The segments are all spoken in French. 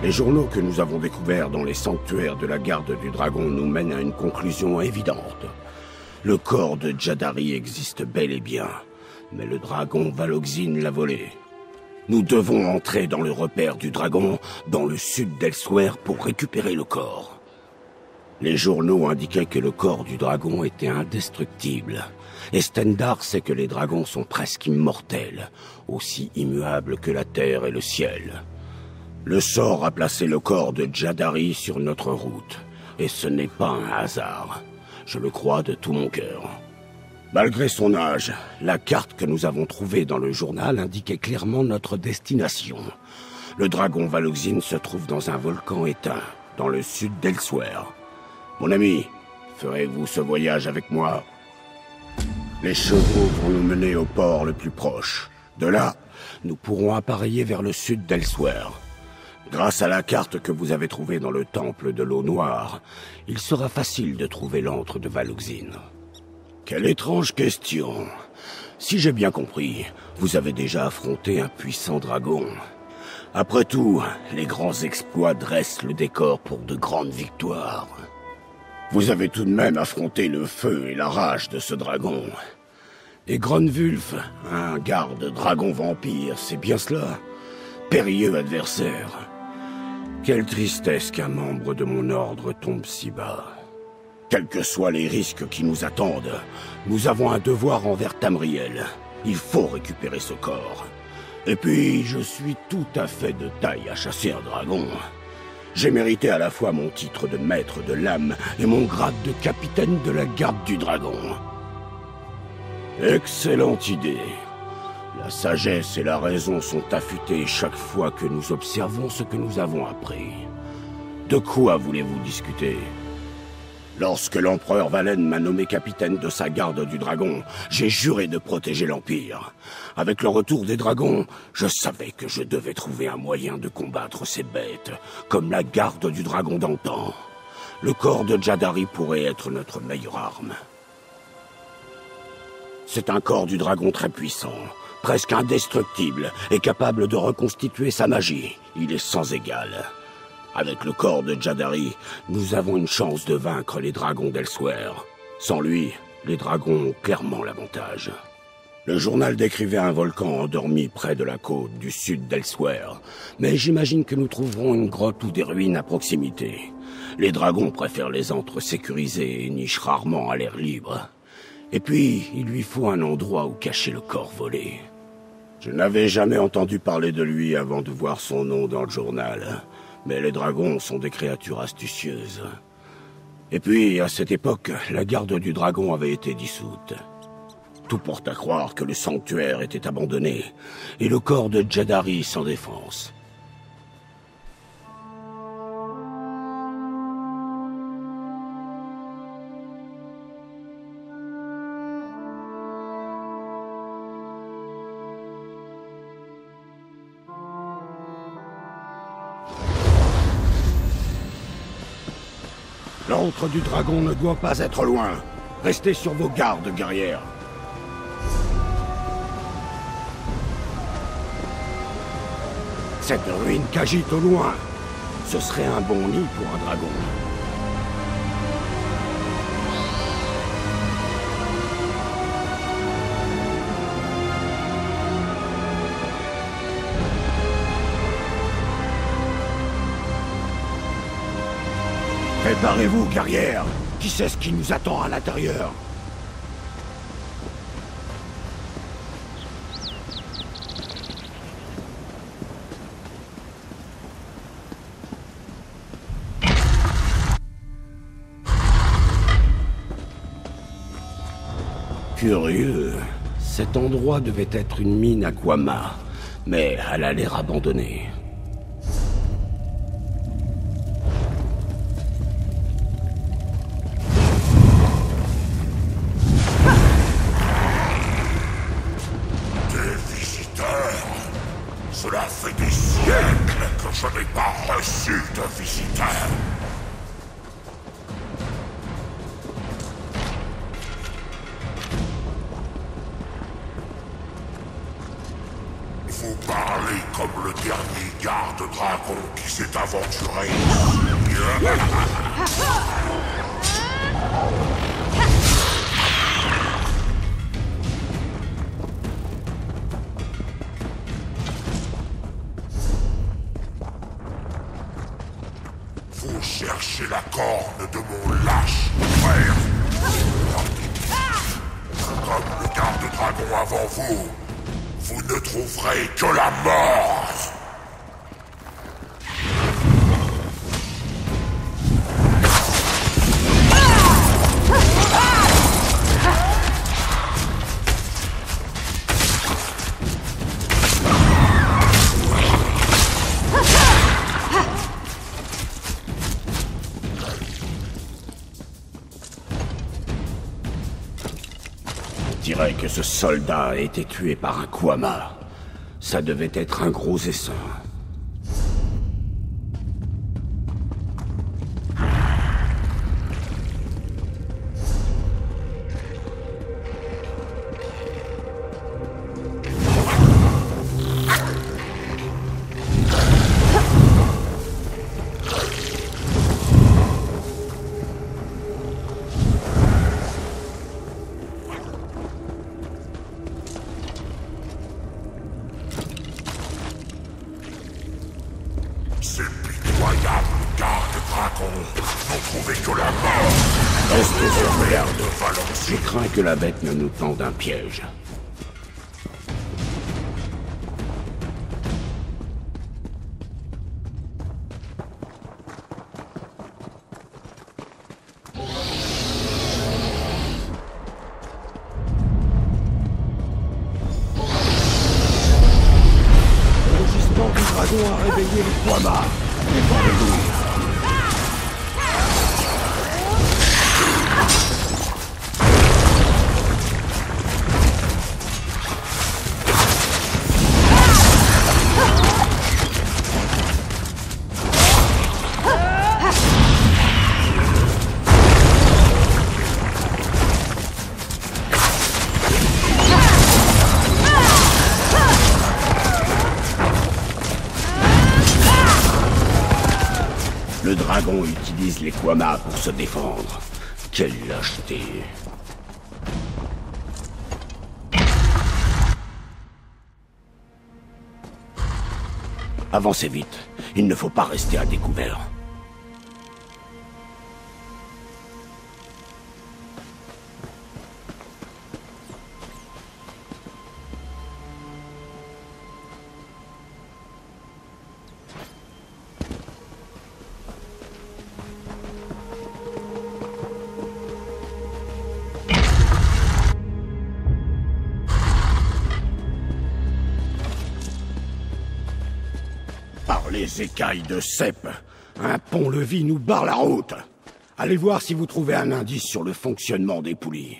Les journaux que nous avons découverts dans les sanctuaires de la garde du dragon nous mènent à une conclusion évidente. Le corps de Jadari existe bel et bien, mais le dragon Valoxine l'a volé. Nous devons entrer dans le repère du dragon, dans le sud d'Elsewhere, pour récupérer le corps. Les journaux indiquaient que le corps du dragon était indestructible. Et Stendarr sait que les dragons sont presque immortels, aussi immuables que la terre et le ciel. Le sort a placé le corps de Jadari sur notre route, et ce n'est pas un hasard. Je le crois de tout mon cœur. Malgré son âge, la carte que nous avons trouvée dans le journal indiquait clairement notre destination. Le dragon Valoxine se trouve dans un volcan éteint, dans le sud d'Elsewhere. Mon ami, ferez-vous ce voyage avec moi? Les chevaux vont nous mener au port le plus proche. De là, nous pourrons appareiller vers le sud d'Elsewhere. Grâce à la carte que vous avez trouvée dans le temple de l'eau noire, il sera facile de trouver l'antre de Valoxine. Quelle étrange question. Si j'ai bien compris, vous avez déjà affronté un puissant dragon. Après tout, les grands exploits dressent le décor pour de grandes victoires. Vous avez tout de même affronté le feu et la rage de ce dragon. Et Grunwulf, un garde dragon vampire, c'est bien cela? Périlleux adversaire. Quelle tristesse qu'un membre de mon ordre tombe si bas. Quels que soient les risques qui nous attendent, nous avons un devoir envers Tamriel. Il faut récupérer ce corps. Et puis, je suis tout à fait de taille à chasser un dragon. J'ai mérité à la fois mon titre de maître de l'âme et mon grade de capitaine de la garde du dragon. Excellente idée. La sagesse et la raison sont affûtées chaque fois que nous observons ce que nous avons appris. De quoi voulez-vous discuter? Lorsque l'empereur Valen m'a nommé capitaine de sa garde du dragon, j'ai juré de protéger l'Empire. Avec le retour des dragons, je savais que je devais trouver un moyen de combattre ces bêtes, comme la garde du dragon d'antan. Le corps de Jadari pourrait être notre meilleure arme. C'est un corps du dragon très puissant, presque indestructible, et capable de reconstituer sa magie. Il est sans égal. Avec le corps de Jadari, nous avons une chance de vaincre les dragons d'Elsewhere. Sans lui, les dragons ont clairement l'avantage. Le journal décrivait un volcan endormi près de la côte du sud d'Elsewhere, mais j'imagine que nous trouverons une grotte ou des ruines à proximité. Les dragons préfèrent les antres sécurisés et nichent rarement à l'air libre. Et puis, il lui faut un endroit où cacher le corps volé. Je n'avais jamais entendu parler de lui avant de voir son nom dans le journal. Mais les dragons sont des créatures astucieuses. Et puis, à cette époque, la garde du dragon avait été dissoute. Tout porte à croire que le sanctuaire était abandonné, et le corps de Jadari sans défense. L'antre du dragon ne doit pas être loin. Restez sur vos gardes, guerrières. Cette ruine qu'agite au loin, ce serait un bon nid pour un dragon. Préparez-vous, guerrière. Qui sait ce qui nous attend à l'intérieur? Curieux. Cet endroit devait être une mine à Guama, mais elle a l'air abandonnée. Cela fait des siècles que je n'ai pas reçu de visiteurs. Vous parlez comme le dernier garde-dragon qui s'est aventuré ici. Vous cherchez la corne de mon lâche frère. Comme le garde-dragon avant vous, vous ne trouverez que la mort. On dirait que ce soldat a été tué par un Kwama. Ça devait être un gros essaim. Ces pitoyables gardes-dragons n'ont trouvé que la mort. Restez sur garde. De Valence. Je crains que la bête ne nous tende un piège. Le rugissement du dragon a réveillé les Kwama. Défendez-vous. Le dragon utilise les Kwama pour se défendre. Quelle lâcheté. Avancez vite. Il ne faut pas rester à découvert. Par les écailles de cèpe, un pont-levis nous barre la route. Allez voir si vous trouvez un indice sur le fonctionnement des poulies.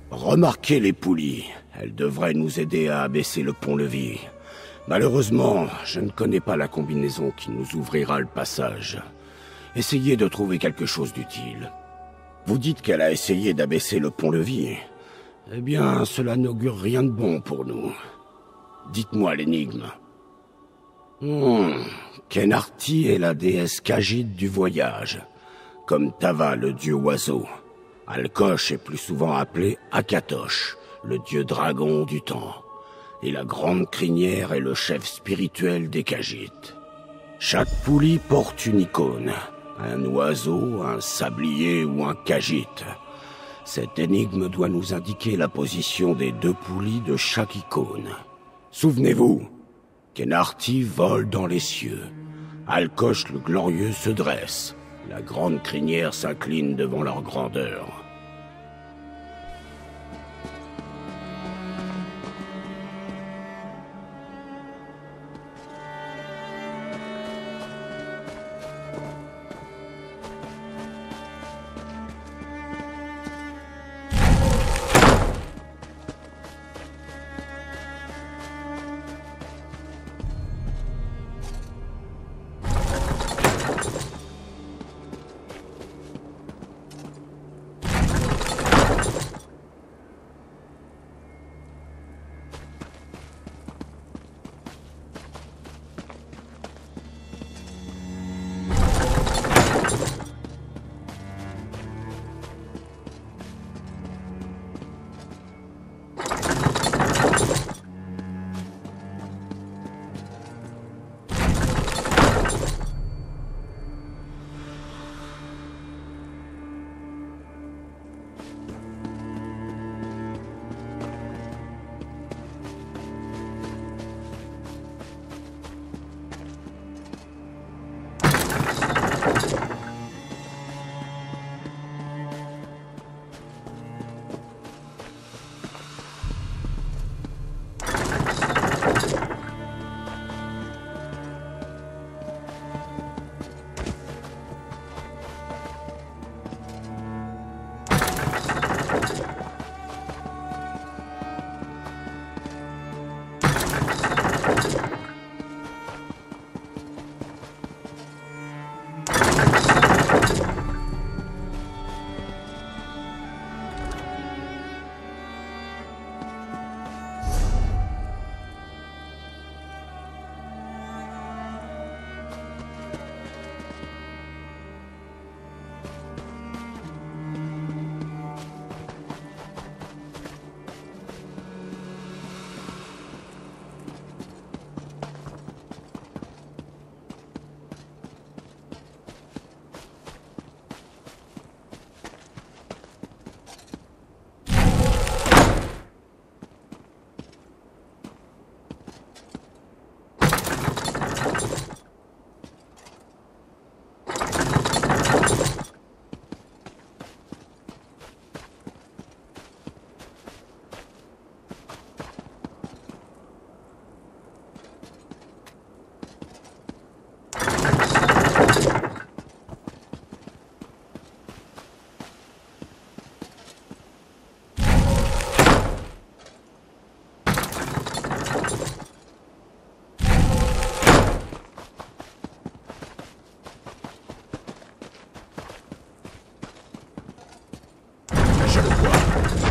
Remarquez les poulies. Elles devraient nous aider à abaisser le pont-levis. Malheureusement, je ne connais pas la combinaison qui nous ouvrira le passage. Essayez de trouver quelque chose d'utile. Vous dites qu'elle a essayé d'abaisser le pont-levis. Eh bien, cela n'augure rien de bon pour nous. Dites-moi l'énigme. Kenarty est la déesse Khajiit du voyage, comme Tava, le dieu oiseau. Alkosh est plus souvent appelé Akatosh, le dieu dragon du temps. et la grande crinière est le chef spirituel des Khajiits. Chaque poulie porte une icône, un oiseau, un sablier ou un Khajiit. Cette énigme doit nous indiquer la position des 2 poulies de chaque icône. Souvenez-vous, Khenarti vole dans les cieux. Alkosh le glorieux se dresse. La grande crinière s'incline devant leur grandeur.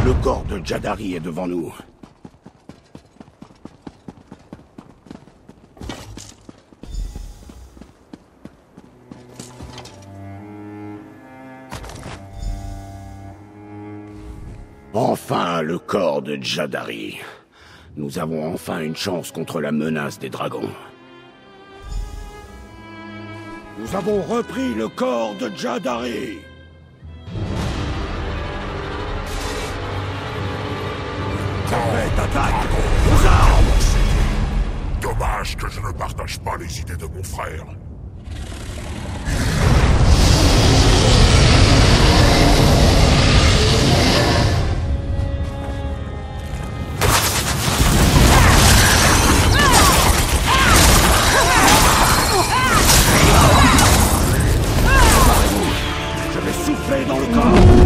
Le corps de Jadari est devant nous. Enfin, le corps de Jadari. Nous avons enfin une chance contre la menace des dragons. Nous avons repris le corps de Jadari. Attaque! Aux armes! Dommage que je ne partage pas les idées de mon frère. Je vais souffler dans le corps!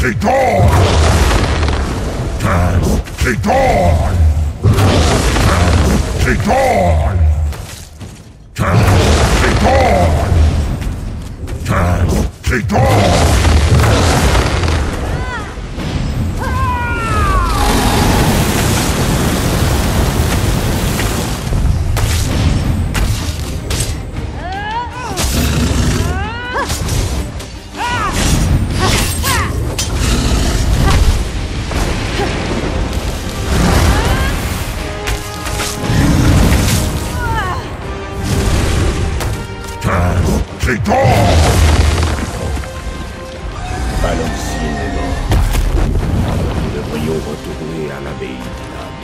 Tidon! Test Tidon! Tidon! Test Tidon! Test Tidon! Valoxine est mort. Nous devrions retourner à l'abbaye de l'âme.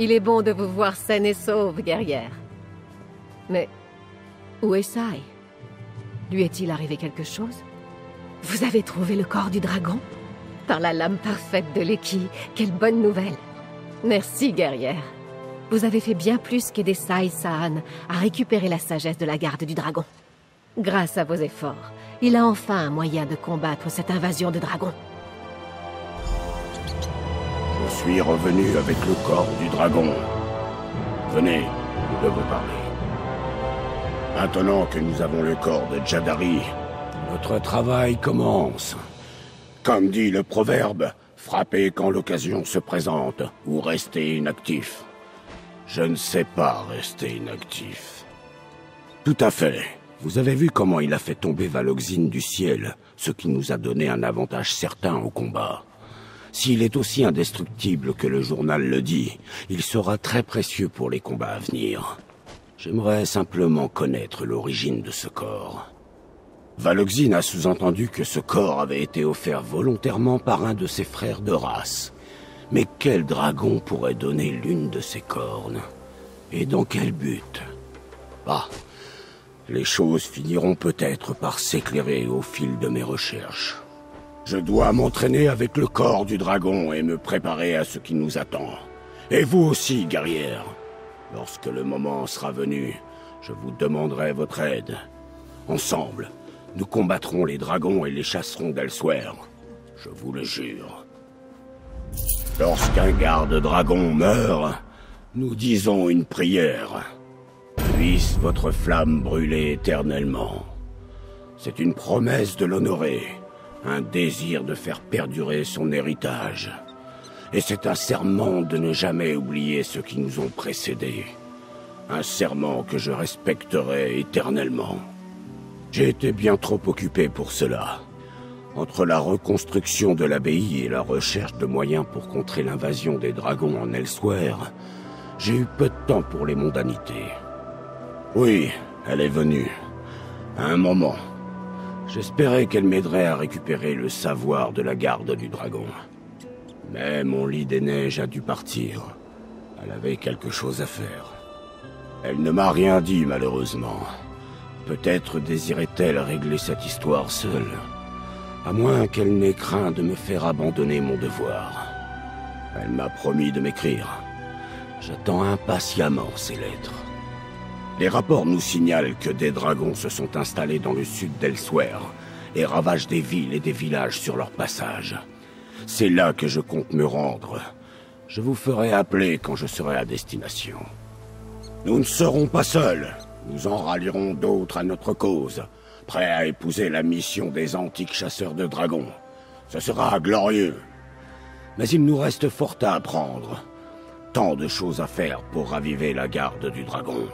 Il est bon de vous voir saine et sauve, guerrière. Mais où est Sai? Lui est-il arrivé quelque chose? Vous avez trouvé le corps du dragon? Par la lame parfaite de Leki, quelle bonne nouvelle! Merci, guerrière. Vous avez fait bien plus qu'aider Sai Saan à récupérer la sagesse de la garde du dragon. Grâce à vos efforts, il a enfin un moyen de combattre cette invasion de dragons. Je suis revenu avec le corps du dragon. Venez, nous devons parler. Maintenant que nous avons le corps de Jadari, notre travail commence. Comme dit le proverbe, frappez quand l'occasion se présente, ou restez inactif. Je ne sais pas rester inactif. Tout à fait. Vous avez vu comment il a fait tomber Valoxine du ciel, ce qui nous a donné un avantage certain au combat. S'il est aussi indestructible que le journal le dit, il sera très précieux pour les combats à venir. J'aimerais simplement connaître l'origine de ce corps. Valoxine a sous-entendu que ce corps avait été offert volontairement par un de ses frères de race. Mais quel dragon pourrait donner l'une de ses cornes? Et dans quel but? Ah, les choses finiront peut-être par s'éclairer au fil de mes recherches. Je dois m'entraîner avec le corps du dragon et me préparer à ce qui nous attend. Et vous aussi, guerrière. Lorsque le moment sera venu, je vous demanderai votre aide. Ensemble, nous combattrons les dragons et les chasserons d'Elsweyr. Je vous le jure. Lorsqu'un garde-dragon meurt, nous disons une prière. Puisse votre flamme brûler éternellement. C'est une promesse de l'honorer. Un désir de faire perdurer son héritage. Et c'est un serment de ne jamais oublier ceux qui nous ont précédés. Un serment que je respecterai éternellement. J'ai été bien trop occupé pour cela. Entre la reconstruction de l'abbaye et la recherche de moyens pour contrer l'invasion des dragons en Elsweyr, j'ai eu peu de temps pour les mondanités. Oui, elle est venue. À un moment. J'espérais qu'elle m'aiderait à récupérer le savoir de la garde du dragon. Mais mon lit des neiges a dû partir. Elle avait quelque chose à faire. Elle ne m'a rien dit, malheureusement. Peut-être désirait-elle régler cette histoire seule. À moins qu'elle n'ait craint de me faire abandonner mon devoir. Elle m'a promis de m'écrire. J'attends impatiemment ces lettres. Les rapports nous signalent que des dragons se sont installés dans le sud d'Elsweyr et ravagent des villes et des villages sur leur passage. C'est là que je compte me rendre. Je vous ferai appeler quand je serai à destination. Nous ne serons pas seuls. Nous en rallierons d'autres à notre cause, prêts à épouser la mission des antiques chasseurs de dragons. Ce sera glorieux. Mais il nous reste fort à apprendre. Tant de choses à faire pour raviver la garde du dragon.